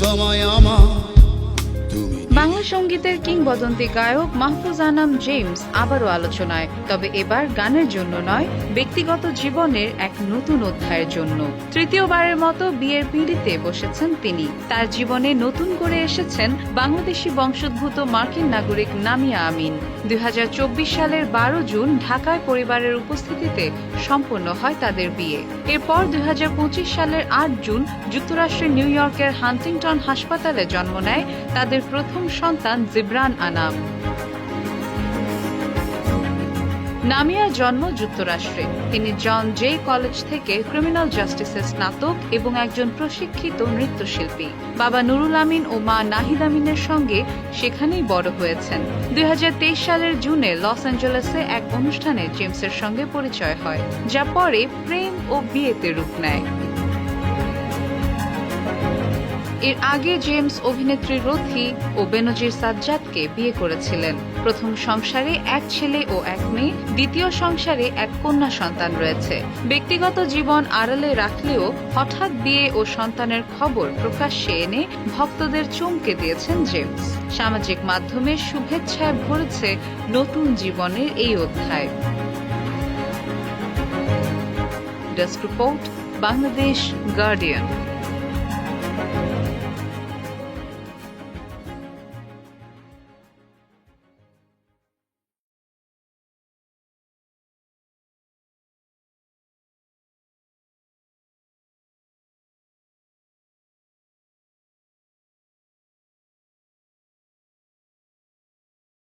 সময় আমার তুমি বাংলা সঙ্গীতের কিংবদন্তি গায়ক মাহফুজ আনাম জেমস আবারও আলোচনায়, তবে এবার গানের জন্য নয়, ব্যক্তিগত জীবনের এক নতুন অধ্যায়ের জন্য। তৃতীয়বারের মতো বিয়ের পিঁড়িতে বসেছেন তিনি। তার জীবনে নতুন করে এসেছেন বাংলাদেশি বংশোদ্ভূত মার্কিন নাগরিক নামিয়া আমিন। 2024 সালের 12 জুন ঢাকায় পরিবারের উপস্থিতিতে সম্পন্ন হয় তাদের বিয়ে। এরপর 2025 সালের 8 জুন যুক্তরাষ্ট্রের নিউ ইয়র্কের হান্টিংটন হাসপাতালে জন্ম নেয় তাদের প্রথম সন্তান জিবরান আনাম। নামিয়ার জন্ম যুক্তরাষ্ট্রে। তিনি জন জে কলেজ থেকে ক্রিমিনাল জাস্টিসে স্নাতক এবং একজন প্রশিক্ষিত নৃত্যশিল্পী। বাবা নুরুল আমিন ও মা নাহিদ আমিনের সঙ্গে সেখানেই বড় হয়েছেন। 2023 সালের জুনে লস অ্যাঞ্জেলেসে এক অনুষ্ঠানে জেমসের সঙ্গে পরিচয় হয়, যা পরে প্রেম ও বিয়েতে রূপ নেয়। এর আগে জেমস অভিনেত্রী রথি ও বেনজির সাজ্জাদকে বিয়ে করেছিলেন। প্রথম সংসারে এক ছেলে ও এক মেয়ে, দ্বিতীয় সংসারে এক কন্যা সন্তান রয়েছে। ব্যক্তিগত জীবন আড়ালে রাখলেও হঠাৎ বিয়ে ও সন্তানের খবর প্রকাশ্যে এনে ভক্তদের চমকে দিয়েছেন জেমস। সামাজিক মাধ্যমে শুভেচ্ছায় ভরেছে নতুন জীবনের এই অধ্যায়। Desk report, Bangladesh guardian.